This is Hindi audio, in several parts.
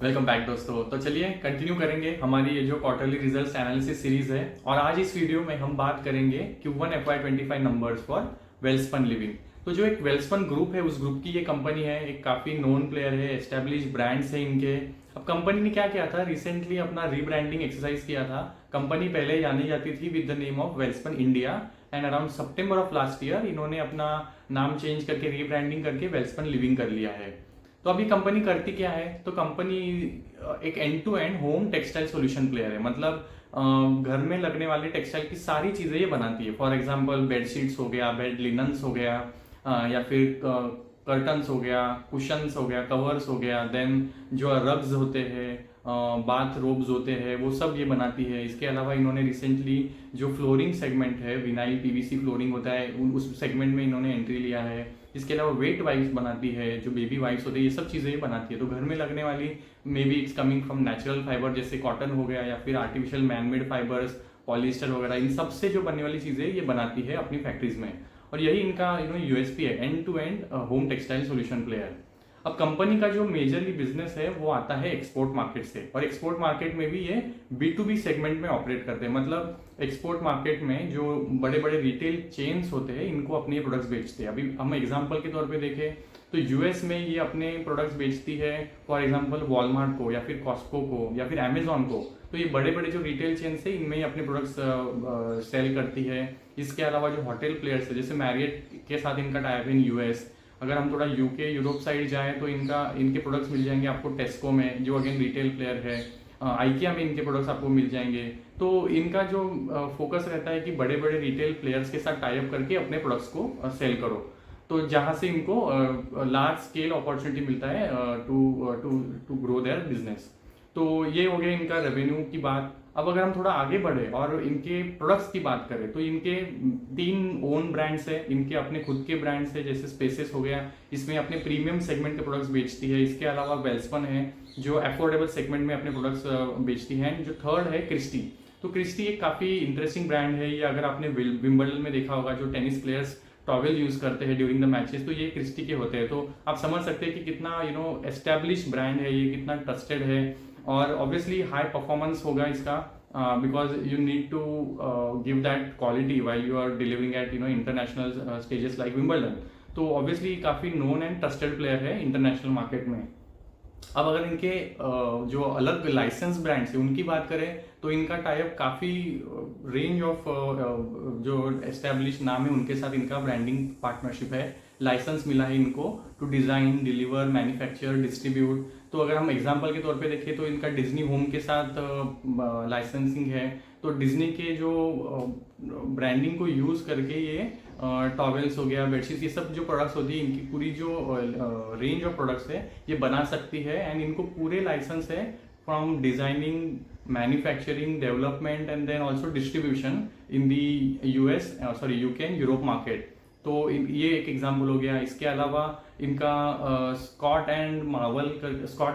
वेलकम बैक दोस्तों। तो चलिए कंटिन्यू करेंगे हमारी ये जो क्वार्टरली रिजल्ट्स एनालिसिस सीरीज है। और आज इस वीडियो में हम बात करेंगे Q1 FY25 numbers for Welspun living. तो जो एक वेल्सपन ग्रुप है, उस ग्रुप की ये कंपनी है, एक काफी नोन प्लेयर है, एस्टेब्लिश ब्रांड्स है इनके। अब कंपनी ने क्या किया था, रिसेंटली अपना रीब्रांडिंग एक्सरसाइज किया था। कंपनी पहले जानी जाती थी with the name of Welspun India, and around September of last year इन्होंने अपना नाम चेंज करके रीब्रांडिंग करके वेल्सपन लिविंग कर लिया है। तो अभी कंपनी करती क्या है, तो कंपनी एक end to end home textile solution player है। मतलब घर में लगने वाले टेक्सटाइल की सारी चीजें ये बनाती है। फॉर एग्जांपल बेडशीट्स हो गया, बेड लिनन्स हो गया, या फिर कर्टन्स हो गया, कुशंस हो गया, कवर्स हो गया, देन जो रग्स होते हैं, बाथ रोब्स होते हैं, वो सब ये बनाती है। इसके अलावा इन्होंने रिसेंटली जो फ्लोरिंग सेगमेंट है, विनाइल पीवीसी फ्लोरिंग होता है, उस सेगमेंट में इन्होंने एंट्री लिया है। इसके अलावा वेट वाइप्स बनाती है, जो बेबी वाइप्स होते हैं, ये सब चीज़ें ये बनाती है। तो घर में लगने वाली may be it's coming from natural fibre, जैसे कॉटन हो गया या फिर आर्टिफिशियल मैनमेड फाइबर्स, पॉलिस्टर वगैरह, इन सब से जो बनने वाली चीज़ें ये बनाती है अपनी फैक्ट्रीज में। और यही इनका यूएसपी है, end to end home textile solution player. अब कंपनी का जो मेजरली बिजनेस है वो आता है एक्सपोर्ट मार्केट से, और एक्सपोर्ट मार्केट में भी ये B2B सेगमेंट में ऑपरेट करते हैं। मतलब एक्सपोर्ट मार्केट में जो बड़े बड़े रिटेल चेन्स होते हैं, इनको अपने प्रोडक्ट्स बेचते हैं। अभी हम एग्जांपल के तौर पे देखें तो यूएस में ये अपने प्रोडक्ट्स बेचती है, फॉर एग्जांपल वॉलमार्ट को, या फिर कॉस्को को, या फिर अमेजोन को। तो ये बड़े बड़े जो रिटेल चेन्स है, इनमें ही अपने प्रोडक्ट्स सेल करती है। इसके अलावा जो होटल प्लेयर्स है, जैसे मैरियट के साथ इनका टाइप इन यूएस। अगर हम थोड़ा यूके यूरोप साइड जाएं तो इनके प्रोडक्ट्स मिल जाएंगे आपको टेस्को में, जो अगेन रिटेल प्लेयर है। आइकिया में इनके प्रोडक्ट्स आपको मिल जाएंगे। तो इनका जो फोकस रहता है कि बड़े बड़े रिटेल प्लेयर्स के साथ टाई अप करके अपने प्रोडक्ट्स को सेल करो। तो जहां से इनको लार्ज स्केल अपॉर्चुनिटी मिलता है to to to grow their business. तो ये हो गया इनका रेवेन्यू की बात। अब अगर हम थोड़ा आगे बढ़े और इनके प्रोडक्ट्स की बात करें तो इनके 3 ओन ब्रांड्स है, इनके अपने खुद के ब्रांड्स है, जैसे स्पेसेस हो गया, इसमें अपने प्रीमियम सेगमेंट के प्रोडक्ट्स बेचती है। इसके अलावा वेल्सपन है, जो अफोर्डेबल सेगमेंट में अपने प्रोडक्ट्स बेचती है। जो थर्ड है क्रिस्टी। तो क्रिस्टी एक काफ़ी इंटरेस्टिंग ब्रांड है। ये अगर आपने विंबलडन में देखा होगा, जो टेनिस प्लेयर्स टॉवेल यूज करते हैं ड्यूरिंग द मैचेस, तो ये क्रिस्टी के होते हैं। तो आप समझ सकते हैं कि कितना एस्टेब्लिश ब्रांड है ये, कितना ट्रस्टेड है। और ऑब्वियसली हाई परफॉर्मेंस होगा इसका, because you need to give that quality while you are delivering at international stages like Wimbledon. तो ऑब्वियसली काफ़ी नोन एंड ट्रस्टेड प्लेयर है इंटरनेशनल मार्केट में। अब अगर इनके जो अलग लाइसेंस ब्रांड्स है उनकी बात करें तो इनका टाइप काफ़ी रेंज ऑफ जो एस्टेब्लिश नाम है उनके साथ इनका ब्रांडिंग पार्टनरशिप है। लाइसेंस मिला है इनको to design, deliver, manufacture, distribute. तो अगर हम एग्जांपल के तौर पे देखें तो इनका डिज्नी होम के साथ लाइसेंसिंग है। तो डिज्नी के जो ब्रांडिंग को यूज़ करके ये टॉवेल्स हो गया, बेडशीट, ये सब जो प्रोडक्ट्स होती है, इनकी पूरी जो रेंज ऑफ प्रोडक्ट्स है ये बना सकती है। एंड इनको पूरे लाइसेंस है from designing, manufacturing, development and then also distribution in the UK and Europe market. तो ये एक एग्जाम्पल हो गया। इसके अलावा इनका स्कॉट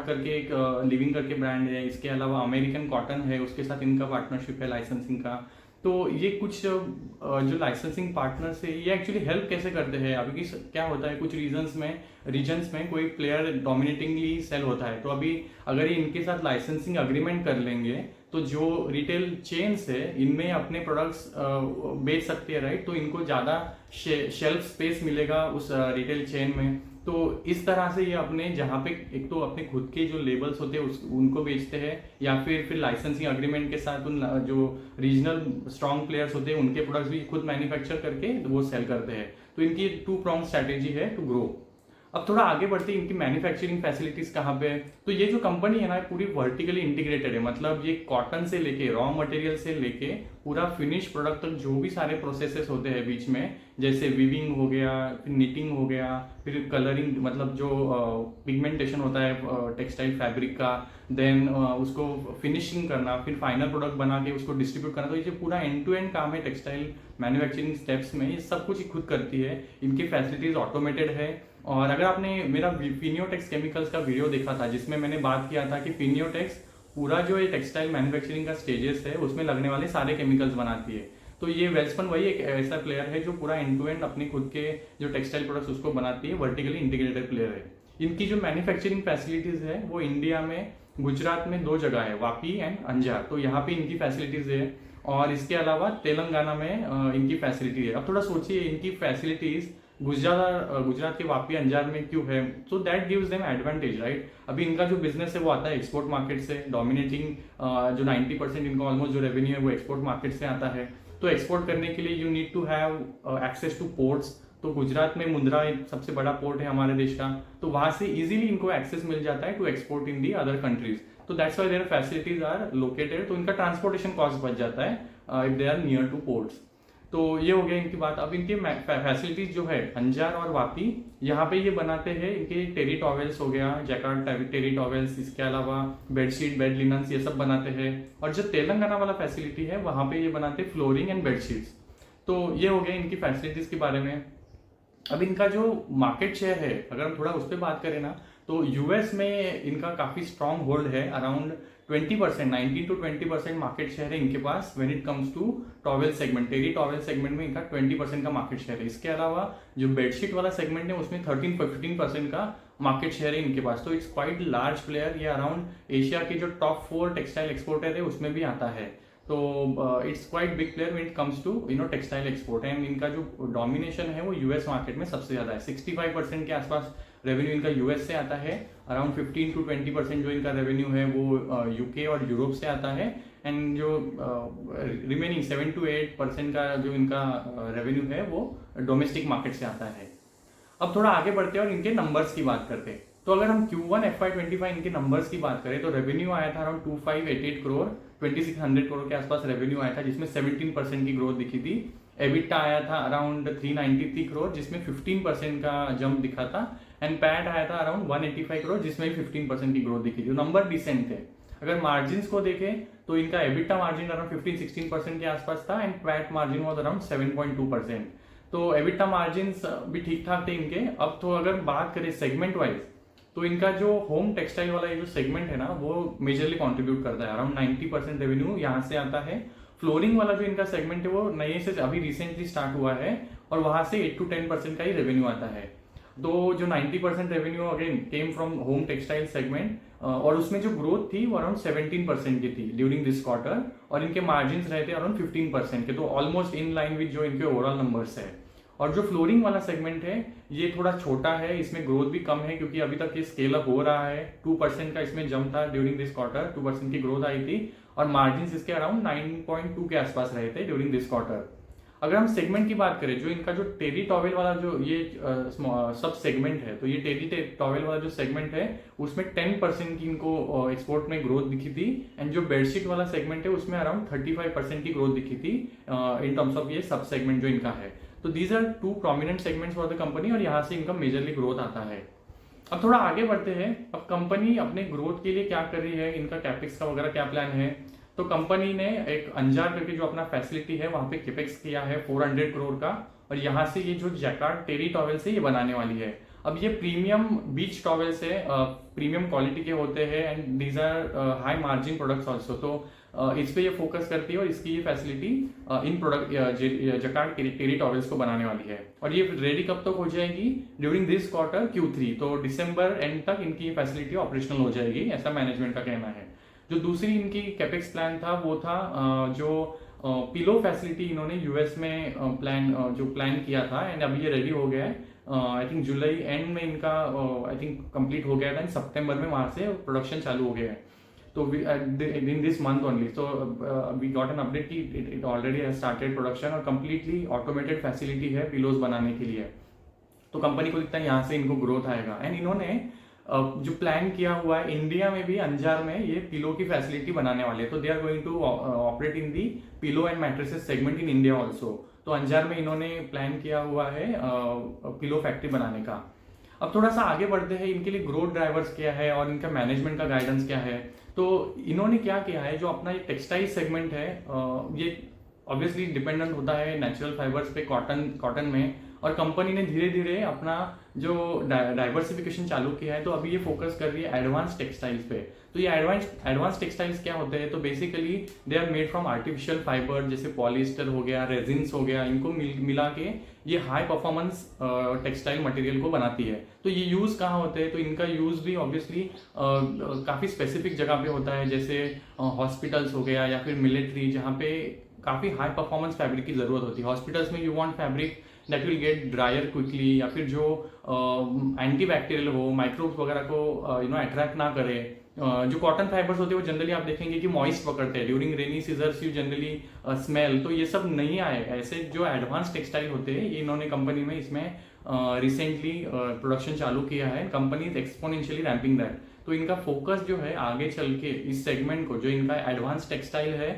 करके एक लिविंग करके ब्रांड है। इसके अलावा अमेरिकन कॉटन है, उसके साथ इनका पार्टनरशिप है लाइसेंसिंग का। तो ये कुछ जो लाइसेंसिंग पार्टनर्स है ये एक्चुअली हेल्प कैसे करते हैं। अभी क्या होता है, कुछ रीजन्स में कोई प्लेयर डोमिनेटिंगली सेल होता है। तो अभी अगर ये इनके साथ लाइसेंसिंग अग्रीमेंट कर लेंगे तो जो रिटेल चेन्स है इनमें अपने प्रोडक्ट्स बेच सकते हैं, राइट। तो इनको ज़्यादा शेल्फ स्पेस मिलेगा उस रिटेल चेन में। तो इस तरह से ये अपने जहाँ पे एक तो अपने खुद के जो लेबल्स होते हैं उनको बेचते हैं, या फिर लाइसेंसिंग अग्रीमेंट के साथ उन जो रीजनल स्ट्रॉन्ग प्लेयर्स होते हैं उनके प्रोडक्ट्स भी खुद मैन्युफैक्चर करके वो सेल करते हैं। तो इनकी 2 pronged स्ट्रैटेजी है टू ग्रो। अब थोड़ा आगे बढ़ते हैं, इनकी मैन्युफैक्चरिंग फैसिलिटीज कहाँ पे है। तो ये जो कंपनी है ना, पूरी वर्टिकली इंटीग्रेटेड है। मतलब ये कॉटन से लेके, रॉ मटेरियल से लेके पूरा फिनिश प्रोडक्ट तक जो भी सारे प्रोसेसेस होते हैं बीच में, जैसे वीविंग हो गया, फिर निटिंग हो गया, फिर कलरिंग, मतलब जो पिगमेंटेशन होता है टेक्सटाइल फैब्रिक का, देन उसको फिनिशिंग करना, फिर फाइनल प्रोडक्ट बना के उसको डिस्ट्रीब्यूट करना। तो ये जो पूरा एंड टू एंड काम है टेक्सटाइल मैन्युफैक्चरिंग स्टेप्स में, ये सब कुछ खुद करती है। इनकी फैसिलिटीज ऑटोमेटेड है। और अगर आपने मेरा फिनियोटेक्स केमिकल्स का वीडियो देखा था, जिसमें मैंने बात किया था कि फिनियोटेक्स पूरा जो ये टेक्सटाइल मैन्युफैक्चरिंग का स्टेजेस है उसमें लगने वाले सारे केमिकल्स बनाती है। तो ये वेल्सपन वही एक ऐसा प्लेयर है जो पूरा एंड टू एंड अपने खुद के जो टेक्सटाइल प्रोडक्ट्स उसको बनाती है, वर्टिकली इंटीग्रेटेड प्लेयर है। इनकी जो मैन्युफैक्चरिंग फैसिलिटीज है वो इंडिया में गुजरात में 2 जगह है, वापी एंड अंजार, तो यहाँ पे इनकी फैसिलिटीज है। और इसके अलावा तेलंगाना में इनकी फैसिलिटी है। अब थोड़ा सोचिए इनकी फैसिलिटीज गुजरात के वापी अंजार में क्यों है, so that gives them advantage, right. अभी इनका जो बिजनेस है वो आता है एक्सपोर्ट मार्केट से, डोमिनेटिंग जो 90% इनका ऑलमोस्ट जो रेवेन्यू है वो एक्सपोर्ट मार्केट से आता है। तो एक्सपोर्ट करने के लिए you need to have access to ports. तो गुजरात में मुंद्रा सबसे बड़ा पोर्ट है हमारे देश का, तो वहां से इजीली इनको एक्सेस मिल जाता है to export in the other countries. तो that's why their facilities are located, तो इनका ट्रांसपोर्टेशन कॉस्ट बच जाता है if they are near to ports. तो ये हो गया इनकी बात। अब इनकी फैसिलिटीज जो है अंजार और वापी, यहाँ पे ये बनाते हैं इनके टेरी टॉवेल्स हो गया, जैकार्ड टेरी टॉवेल्स, इसके अलावा बेडशीट, बेड लिनन्स, ये सब बनाते हैं। और जो तेलंगाना वाला फैसिलिटी है वहां पे ये बनाते हैं फ्लोरिंग एंड बेडशीट्स। तो ये हो गया इनकी फैसिलिटीज के बारे में। अब इनका जो मार्केट शेयर है अगर हम थोड़ा उस पर बात करें ना, तो यूएस में इनका काफी स्ट्रॉन्ग होल्ड है, अराउंड 20%, 19 to 20% मार्केट शेयर है इनके पास when it comes to towel segment. Terry towel segment में इनका 20% का मार्केट शेयर है। इसके अलावा जो बेडशीट वाला सेगमेंट है उसमें 13-15% का मार्केट शेयर है इनके पास। तो इट्स क्वाइट लार्ज प्लेयर, ये अराउंड एशिया के जो टॉप 4 टेक्सटाइल एक्सपोर्टर है उसमें भी आता है। तो it's quite big player when it comes to textile export. And इनका जो डोमिनेशन है वो यूएस मार्केट में सबसे ज्यादा है, 65% के आसपास रेवेन्यू इनका यूएस से आता है। अराउंड 15 to 20% जो इनका रेवेन्यू है वो यूके और यूरोप से आता है। एंड जो रिमेनिंग 7 to 8% का जो इनका रेवेन्यू है वो डोमेस्टिक मार्केट से आता है। अब थोड़ा आगे बढ़ते हैं और इनके नंबर्स की बात करते हैं। तो अगर हम Q1 FY25 इनके नंबर्स की बात करें तो रेवेन्यू आया था अराउंड 2588 करोड़, 2600 करोड़ के आसपास रेवेन्यू आया था, जिसमें 17% की ग्रोथ दिखी थी। एबिटा आया था अराउंड 393 करोड़, जिसमें 15% का जंप दिखा था। एंड पैट आया था अराउंड 185 करोड़, जिसमें भी 15% की ग्रोथ दिखी थी। नंबर डिसेंट थे। अगर मार्जिन को देखें तो इनका एबिटा मार्जिन अराउंड 15-16% के आसपास था and PAT margin was around 7.2%। तो एबिटा मार्जिन भी ठीक ठाक थे इनके। अब तो अगर बात करें सेगमेंट वाइज, तो इनका जो होम टेक्सटाइल वाला ये जो सेगमेंट है ना वो मेजरली कंट्रीब्यूट करता है, अराउंड 90% रेवेन्यू यहाँ से आता है। फ्लोरिंग वाला जो इनका सेगमेंट है वो नए से अभी रिसेंटली स्टार्ट हुआ है और वहां से 8 to 10% का ही रेवेन्यू आता है। तो जो 90% revenue again came from home textile segment, और उसमें जो ग्रोथ थी वो अराउंड 17% की थी ड्यूरिंग दिस क्वार्टर, और इनके मार्जिन रहते अराउंड 15% के, तो ऑलमोस्ट इन लाइन विद जो इनके ओवरऑल नंबर्स है। और जो फ्लोरिंग वाला सेगमेंट है ये थोड़ा छोटा है, इसमें ग्रोथ भी कम है क्योंकि अभी तक ये स्केल अप हो रहा है। 2% का इसमें जंप था ड्यूरिंग दिस क्वार्टर, 2% की ग्रोथ आई थी और मार्जिन इसके अराउंड 9.2 के आसपास रहे थे ड्यूरिंग दिस क्वार्टर। अगर हम सेगमेंट की बात करें, जो इनका जो टेरी टॉवेल वाला जो ये सब सेगमेंट है, तो ये टेरी टॉवेल वाला जो सेगमेंट है उसमें 10% की इनको एक्सपोर्ट में ग्रोथ दिखी थी। एंड जो बेडशीट वाला सेगमेंट है उसमें अराउंड 35% की ग्रोथ दिखी थी इन टर्म्स ऑफ ये सब सेगमेंट जो इनका है। तो these are 2 prominent segments for the company और यहाँ से इनका मेजरली ग्रोथ आता है। अब थोड़ा आगे बढ़ते हैं। अब कंपनी अपने ग्रोथ के लिए क्या कर रही है, इनका कैपेक्स का वगैरह क्या प्लान है। तो कंपनी ने एक अंजार करके जो अपना फैसिलिटी है वहां पे कैपेक्स किया है 400 करोड़ का, और यहाँ से ये जो जैकार्ड टेरी टॉवेल्स है ये बनाने वाली है। अब ये प्रीमियम बीच टॉवेल्स है, प्रीमियम क्वालिटी के होते हैं and these are high margin products also. तो इस पे ये फोकस करती है और इसकी ये facility in product jacquard terry towels को बनाने वाली है। और ये रेडी कब तक हो जाएगी, ड्यूरिंग दिस क्वार्टर Q3, तो दिसंबर एंड तक इनकी फैसिलिटी ऑपरेशनल हो जाएगी, ऐसा मैनेजमेंट का कहना है। जो दूसरी इनकी कैपेक्स प्लान था वो था जो पिलो फैसिलिटी इन्होंने यूएस में प्लान किया था एंड अभी ये रेडी हो गया है। आई थिंक जुलाई एंड में इनका आई थिंक कंप्लीट हो गया था, सितंबर में वहां से प्रोडक्शन चालू हो गया है। तो in this month only, so we got an update कि it already has started production और कंप्लीटली ऑटोमेटेड फैसिलिटी है पिलोज बनाने के लिए। तो कंपनी को दिखता है यहाँ से इनको ग्रोथ आएगा। एंड इन्होंने जो प्लान किया हुआ है इंडिया में भी अंजार में ये पिलो की फैसिलिटी बनाने वाले हैं। तो they are going to operate in the pillow and mattresses segment in India also. तो अंजार में इन्होंने प्लान किया हुआ है पिलो फैक्ट्री बनाने का। अब थोड़ा सा आगे बढ़ते हैं, इनके लिए ग्रोथ ड्राइवर्स क्या है और इनका मैनेजमेंट का गाइडेंस क्या है। तो इन्होंने क्या किया है, जो अपना ये टेक्सटाइल सेगमेंट है ये ऑब्वियसली डिपेंडेंट होता है नेचुरल फाइबर्स पे, कॉटन में। और कंपनी ने धीरे धीरे अपना जो डाइवर्सिफिकेशन चालू किया है, तो अभी ये फोकस कर रही है एडवांस टेक्सटाइल्स पे। तो ये एडवांस टेक्सटाइल्स क्या होते हैं, तो basically they are made from artificial fibre, जैसे पॉलिएस्टर हो गया, रेजिन्स हो गया, इनको मिला के ये हाई परफॉर्मेंस टेक्सटाइल मटेरियल को बनाती है। तो ये यूज कहाँ होते हैं, तो इनका यूज भी ऑब्वियसली काफी स्पेसिफिक जगह पे होता है, जैसे हॉस्पिटल्स हो गया या फिर मिलिट्री, जहाँ पे काफी हाई परफॉर्मेंस फैब्रिक की जरूरत होती है। हॉस्पिटल्स में you want fabric that will get dryer quickly, या फिर जो एंटी बैक्टीरियल हो, माइक्रोब्स वगैरह को अट्रैक्ट ना करे। जो कॉटन फाइबर्स होते हैं वो जनरली आप देखेंगे कि मॉइस्ट पकड़ते हैं, during rainy seasons you generally smell. तो ये सब नहीं आए, ऐसे जो एडवांस टेक्सटाइल होते हैं ये इन्होंने कंपनी में इसमें रिसेंटली प्रोडक्शन चालू किया है। Company is exponentially ramping that. तो इनका फोकस जो है आगे चल के इस सेगमेंट को, जो इनका एडवांस टेक्सटाइल है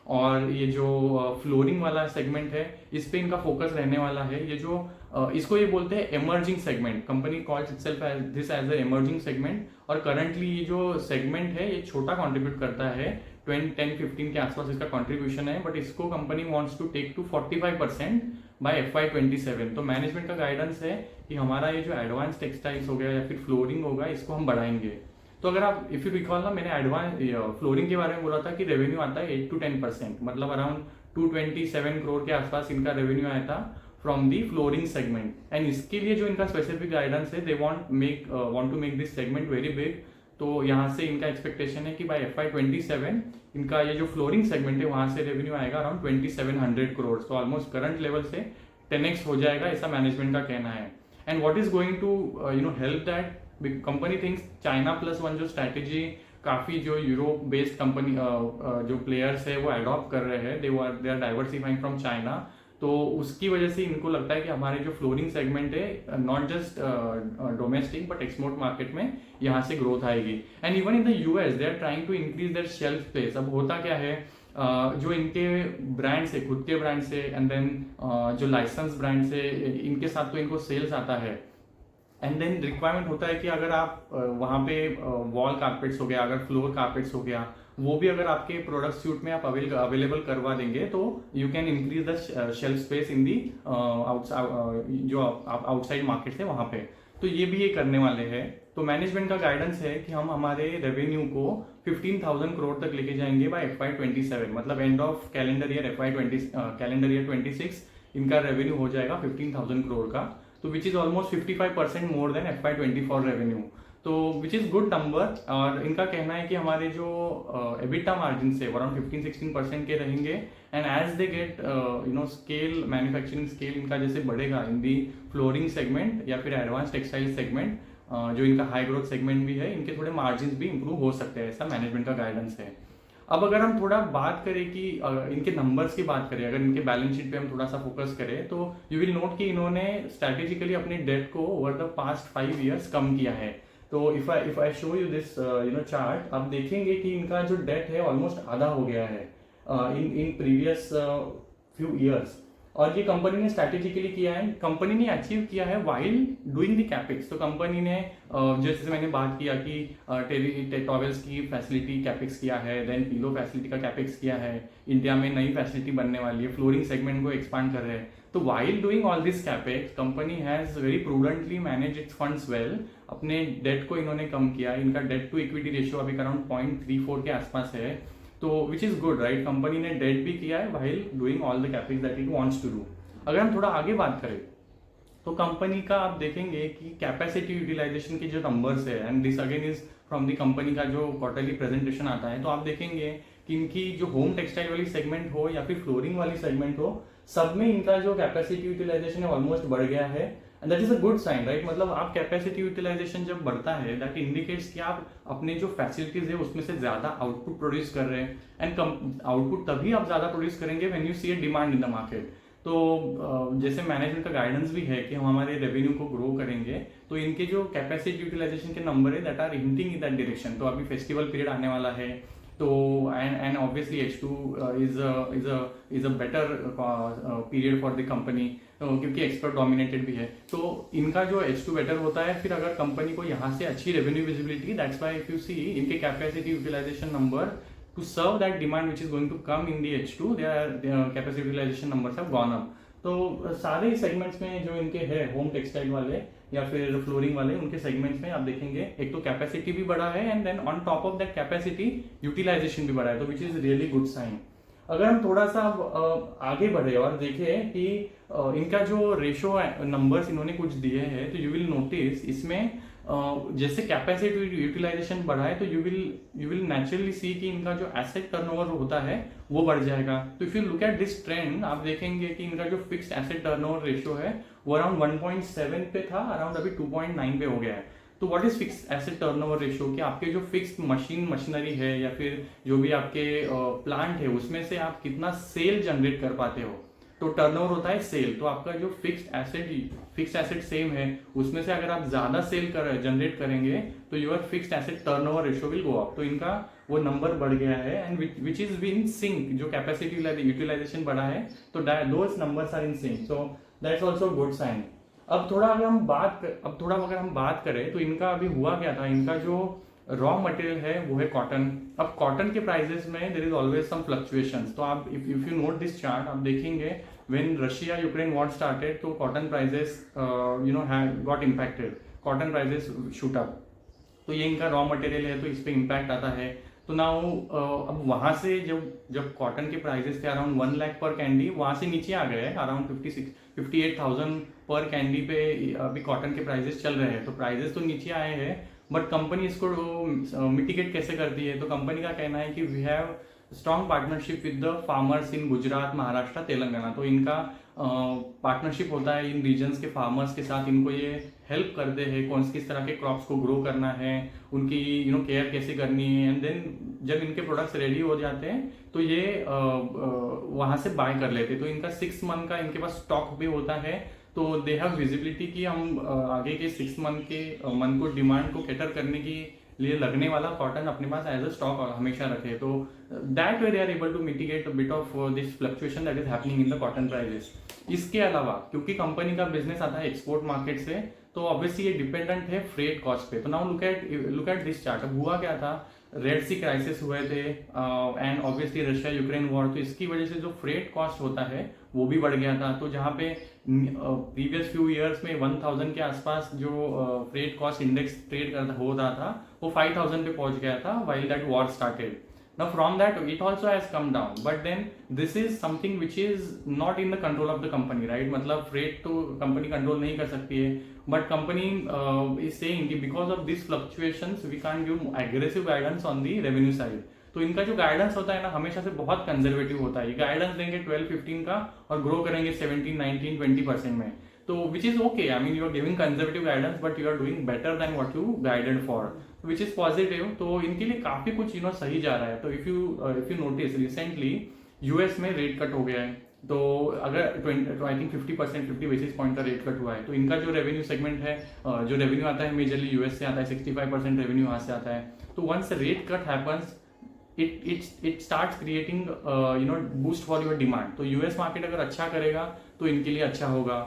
और ये जो फ्लोरिंग वाला सेगमेंट है, इस पे इनका फोकस रहने वाला है। ये जो इसको ये बोलते हैं emerging segment, company calls itself as this as a emerging segment. और करंटली ये जो सेगमेंट है ये छोटा कंट्रीब्यूट करता है, 10-15 के आसपास इसका कंट्रीब्यूशन है, बट इसको company wants to take to 45% by FY27। तो मैनेजमेंट का गाइडेंस है कि हमारा ये जो एडवांस टेक्सटाइल्स हो गया या फिर फ्लोरिंग होगा, इसको हम बढ़ाएंगे। तो अगर आप इफ यू रिकॉल ना, मैंने एडवांस फ्लोरिंग के बारे में बोला था कि रेवेन्यू आता है 8-10%, मतलब अराउंड 227 करोड़ के आसपास इनका रेवेन्यू आया था from the flooring segment. And इसके लिए जो इनका स्पेसिफिक गाइडेंस है, they want to make this segment very big. तो यहाँ से इनका एक्सपेक्टेशन है कि बाय FY27 इनका ये जो फ्लोरिंग सेगमेंट है वहां से रेवेन्यू आएगा अराउंड 2700 करोड़। तो ऑलमोस्ट करंट लेवल से 10x हो जाएगा, ऐसा मैनेजमेंट का कहना है। And what is going to help that, company thinks China plus one जो स्ट्रैटेजी काफी जो यूरोप बेस्ड कंपनी जो प्लेयर्स है वो अडॉप्ट कर रहे हैं, they are diversifying from China. तो उसकी वजह से इनको लगता है कि हमारे जो फ्लोरिंग सेगमेंट है not just domestic but export market में यहाँ से ग्रोथ आएगी। And even in the US they are trying to increase their shelf space. अब होता क्या है, जो इनके ब्रांड्स है, खुद के ब्रांड्स है, एंड देन जो लाइसेंस ब्रांड्स है, इनके साथ तो इनको सेल्स आता है। एंड देन रिक्वायरमेंट होता है कि अगर आप वहाँ पे वॉल कारपेट्स हो गया, अगर फ्लोर कारपेट्स हो गया, वो भी अगर आपके प्रोडक्ट सूट में आप अवेलेबल करवा देंगे, तो you can increase the shelf space in the जो आउटसाइड मार्केट है वहाँ पे। तो ये भी ये करने वाले हैं। तो मैनेजमेंट का गाइडेंस है कि हम हमारे रेवेन्यू को 15,000 करोड़ तक लेके जाएंगे बाय FY27, मतलब एंड ऑफ कैलेंडर ईयर 26 इनका रेवेन्यू हो जाएगा 15,000 करोड़ का। तो which is almost 55% more than FY24 revenue, तो विच इज गुड नंबर। और इनका कहना है कि हमारे जो एबिटा मार्जिन से अराउंड 15-16% के रहेंगे। And as they get scale, manufacturing scale इनका जैसे बढ़ेगा इन दी फ्लोरिंग सेगमेंट या फिर एडवांस टेक्सटाइल सेगमेंट, जो इनका हाई ग्रोथ सेगमेंट भी है, इनके थोड़े मार्जिन भी इंप्रूव हो सकते हैं, ऐसा मैनेजमेंट का गाइडेंस है। अब अगर हम थोड़ा बात करें कि इनके नंबर्स की बात करें, अगर इनके बैलेंस शीट पे हम थोड़ा सा फोकस करें, तो यू विल नोट कि इन्होंने स्ट्रैटेजिकली अपने डेट को ओवर द पास्ट 5 ईयर्स कम किया है। तो if I show you this chart, आप देखेंगे कि इनका जो डेट है ऑलमोस्ट आधा हो गया है इन प्रीवियस फ्यू ईयर्स। और ये कंपनी ने स्ट्रैटेजिकली किया है, कंपनी ने अचीव किया है वाइल डूइंग द कैपेक्स। तो कंपनी ने जैसे मैंने बात किया कि टॉवेल्स की फैसिलिटी कैपेक्स किया है, देन पिलो फैसिलिटी का कैपेक्स किया है, इंडिया में नई फैसिलिटी बनने वाली है, फ्लोरिंग सेगमेंट को एक्सपांड कर रहे हैं। तो while doing all this capex, company has very prudently manage its funds well. अपने डेट को इन्होंने कम किया, इनका डेट टू इक्विटी रेशियो अभी अराउंड 0.34 के आसपास है। तो which is good, right. Company ने डेट भी किया है while doing all the capex that it wants to do. अगर हम थोड़ा आगे बात करें तो कंपनी का आप देखेंगे कि कैपेसिटी यूटिलाइजेशन के जो नंबर्स है, and this again is from the company का जो क्वार्टरली प्रेजेंटेशन आता है, तो आप देखेंगे कि इनकी जो होम टेक्सटाइल वाली सेगमेंट हो या फिर फ्लोरिंग वाली सेगमेंट हो, सब में इनका जो कैपेसिटी यूटिलाइजेशन है ऑलमोस्ट बढ़ गया है। And that is a good sign, right. मतलब आप कैपेसिटी यूटिलाइजेशन जब बढ़ता है, दैट इंडिकेट्स कि आप अपने जो फैसिलिटीज है उसमें से ज्यादा आउटपुट प्रोड्यूस कर रहे हैं। एंड आउटपुट तभी आप ज्यादा प्रोड्यूस करेंगे when you see a demand in the market. तो जैसे मैनेजमेंट का गाइडेंस भी है कि हम हमारे रेवेन्यू को ग्रो करेंगे, तो इनके जो कैपेसिटी यूटिलाइजेशन के नंबर है that are hinting in that direction. तो अभी फेस्टिवल पीरियड आने वाला है, तो and obviously H2 is a better period for the company, क्योंकि एक्सपर्ट डोमिनेटेड भी है। तो इनका जो H2 बेटर होता है, फिर अगर कंपनी को यहाँ से अच्छी revenue visibility, that's why if you see इनके capacity utilisation number to serve that demand which is going to come in the H2, their capacity utilization numbers have gone up. तो सारे सेगमेंट्स में जो इनके है, होम टेक्सटाइल वाले या फिर फ्लोरिंग वाले, उनके सेगमेंट्स में आप देखेंगे एक तो कैपेसिटी भी बढ़ा है and then on top of that capacity utilisation भी बढ़ा है, तो which is really good sign. अगर हम थोड़ा सा आगे बढ़े और देखें कि इनका जो रेशो नंबर्स इन्होंने कुछ दिए हैं, तो यू विल नोटिस इसमें जैसे कैपेसिटी यूटिलाइजेशन बढ़ा है तो यू विल नेचुरली सी कि इनका जो एसेट टर्नओवर होता है वो बढ़ जाएगा। तो if you look at this trend, आप देखेंगे कि इनका जो फिक्स्ड एसेट टर्नओवर रेशियो है वो अराउंड 1.7 पे था, अराउंड अभी 2.9 पे हो गया है। तो what is fixed asset turnover ratio? कि आपके जो फिक्स्ड मशीनरी है या फिर जो भी आपके प्लांट है उसमें से आप कितना सेल जनरेट कर पाते हो, तो टर्नओवर होता है सेल। तो आपका जो फिक्स्ड एसेट सेम है, उसमें से अगर आप ज्यादा सेल जनरेट करेंगे तो your fixed asset turnover ratio will go up. तो इनका वो नंबर बढ़ गया है and which is in sync, जो कैपेसिटी यूटिलाइजेशन बढ़ा है तो those numbers are in sync, so that's also good sign. अब थोड़ा अगर हम बात करें तो इनका अभी हुआ क्या था, इनका जो रॉ मटेरियल है वो है कॉटन। अब कॉटन के प्राइसेस में there is always some fluctuations. तो आप if you note this chart, आप देखेंगे when Russia Ukraine war started तो cotton prices got impacted, cotton prices shoot up. तो ये इनका रॉ मटेरियल है तो इस पे इम्पैक्ट आता है। तो नाउ अब वहां से जब कॉटन के प्राइसेस थे अराउंड 1 लाख पर कैंडी, वहां से नीचे आ गए अराउंड 58,000 पर कैंडी पे अभी कॉटन के प्राइसेस चल रहे हैं। तो प्राइसेस तो नीचे आए हैं, बट कंपनी इसको मिटिगेट कैसे करती है? तो कंपनी का कहना है कि we have strong partnership with the farmers in Gujarat, Maharashtra, Telangana. तो इनका पार्टनरशिप होता है इन रीजन्स के फार्मर्स के साथ, इनको ये हेल्प करते हैं कौन किस तरह के क्रॉप्स को ग्रो करना है, उनकी केयर कैसे करनी है, एंड देन जब इनके प्रोडक्ट्स रेडी हो जाते हैं तो ये वहां से बाय कर लेते हैं। तो इनका 6 मंथ का इनके पास स्टॉक भी होता है, तो दे हैव विजिबिलिटी कि हम आगे के 6 मंथ को डिमांड को कैटर करने की लिए लगने वाला कॉटन अपने पास एज अ स्टॉक हमेशा रखे। तो that way they are able to mitigate bit of this fluctuation that is happening in the cotton prices. इसके अलावा क्योंकि कंपनी का बिजनेस आता है एक्सपोर्ट मार्केट से, तो ऑब्वियसली ये डिपेंडेंट है फ्रेट कॉस्ट पे। तो now look at this chart. अब हुआ क्या था, रेड सी क्राइसिस हुए थे and obviously Russia Ukraine war, तो इसकी वजह से जो फ्रेट कॉस्ट होता है वो भी बढ़ गया था। तो जहाँ पे प्रीवियस फ्यू इयर्स में 1000 के आसपास जो फ्रेट कॉस्ट इंडेक्स ट्रेड होता था वो 5000 पे पहुंच गया था while that war started. Now from that it also has come down, but then this is something which is not in the control of the company, right? मतलब फ्रेट तो कंपनी कंट्रोल नहीं कर सकती है, बट कंपनी is saying कि because of these fluctuations we can't give aggressive guidance on the revenue side. तो इनका जो गाइडेंस होता है ना हमेशा से बहुत कंजर्वेटिव होता है। ये गाइडेंस देंगे 12-15 का और ग्रो करेंगे 17-19-20% में, तो which is okay. I mean you are giving conservative guidance but you are doing better than what you guided for, which is positive. तो इनके लिए काफी कुछ सही जा रहा है। तो if you notice recently US में रेट कट हो गया है, तो अगर आई थिंक 50 बेसिस पॉइंट का रेट कट हुआ है, तो इनका जो रेवेन्यू सेगमेंट है, जो रेवेन्यू आता है मेजरली यूएस से आता है, 65% रेवेन्यू वहां से आता है। तो once rate cut happens it starts creating boost for your demand. तो यूएस मार्केट अगर अच्छा करेगा तो इनके लिए अच्छा होगा।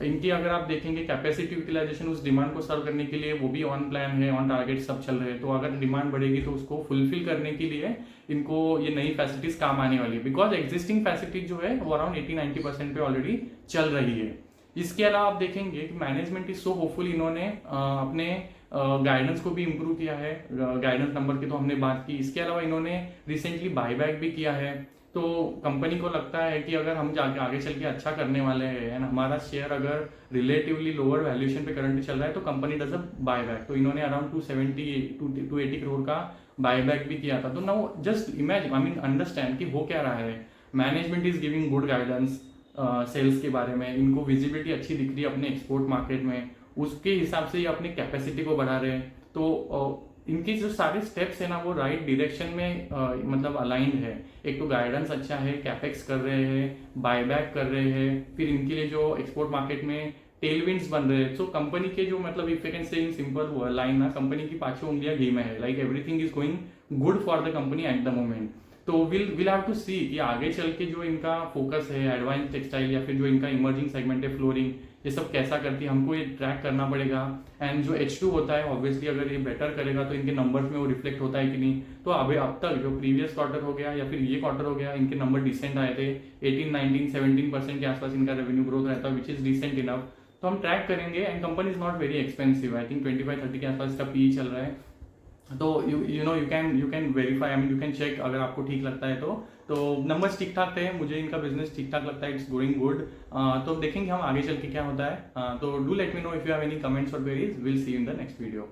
इनकी अगर आप देखेंगे कैपेसिटी यूटिलाइजेशन उस डिमांड को सर्व करने के लिए वो भी ऑन प्लान है, ऑन टारगेट सब चल रहे हैं। तो अगर डिमांड बढ़ेगी तो उसको फुलफिल करने के लिए इनको ये नई फैसिलिटीज काम आने वाली है, बिकॉज एग्जिस्टिंग फैसिलिटीज जो है वो अराउंड 80-90% पे ऑलरेडी चल रही है। इसके अलावा आप देखेंगे कि मैनेजमेंट इज सो होपफुल, इन्होंने अपने गाइडेंस को भी इम्प्रूव किया है। गाइडेंस नंबर की तो हमने बात की, इसके अलावा इन्होंने रिसेंटली बायबैक भी किया है। तो कंपनी को लगता है कि अगर हम जाके आगे चल के अच्छा करने वाले हैं एंड हमारा शेयर अगर रिलेटिवली लोअर वैल्यूएशन पे करंटली चल रहा है तो कंपनी डज अ बायबैक। तो इन्होंने अराउंड 280 करोड़ का बायबैक भी किया था। तो now just imagine, I mean understand कि हो क्या रहा है। Management is giving good guidance sales के बारे में, इनको विजिबिलिटी अच्छी दिख रही है अपने एक्सपोर्ट मार्केट में, उसके हिसाब से ये अपनी कैपेसिटी को बढ़ा रहे हैं। तो इनके जो सारे स्टेप्स है ना वो राइट डायरेक्शन में मतलब अलाइंड है। एक तो गाइडेंस अच्छा है, कैपेक्स कर रहे हैं, बायबैक कर रहे हैं, फिर इनके लिए जो एक्सपोर्ट मार्केट में टेलविंड्स बन रहे हैं। सो कंपनी के जो मतलब if you can say in simple line ना, कंपनी की 5 उंगलियां घी में है, like everything is going good for the company at the moment. तो विल हैव टू सी कि आगे चल के जो इनका फोकस है एडवांस टेक्सटाइल या फिर जो इनका इमर्जिंग सेगमेंट है फ्लोरिंग ये सब कैसा करती है, हमको ये ट्रैक करना पड़ेगा। एंड जो H2 होता है ऑब्वियसली अगर ये बेटर करेगा तो इनके नंबर्स में वो रिफ्लेक्ट होता है कि नहीं। तो अब तक जो प्रीवियस क्वार्टर हो गया या फिर ये क्वार्टर हो गया, इनके नंबर डिसेंट आए थे, 18, 19, 17% के आसपास इनका रेवेन्यू ग्रोथ रहता है, विच इज डिसेंट इनफ। तो हम ट्रैक करेंगे। And company is not very expensive, I think 25-30 के आसपास इसका पी चल रहा है। तो you can verify, I mean you can check अगर आपको ठीक लगता है तो नंबर्स ठीक ठाक थे, मुझे इनका बिजनेस ठीक ठाक लगता है, इट्स गोइंग गुड। तो देखेंगे हम आगे चल के क्या होता है। तो do let me know if you have any comments और queries, will see you in the next video.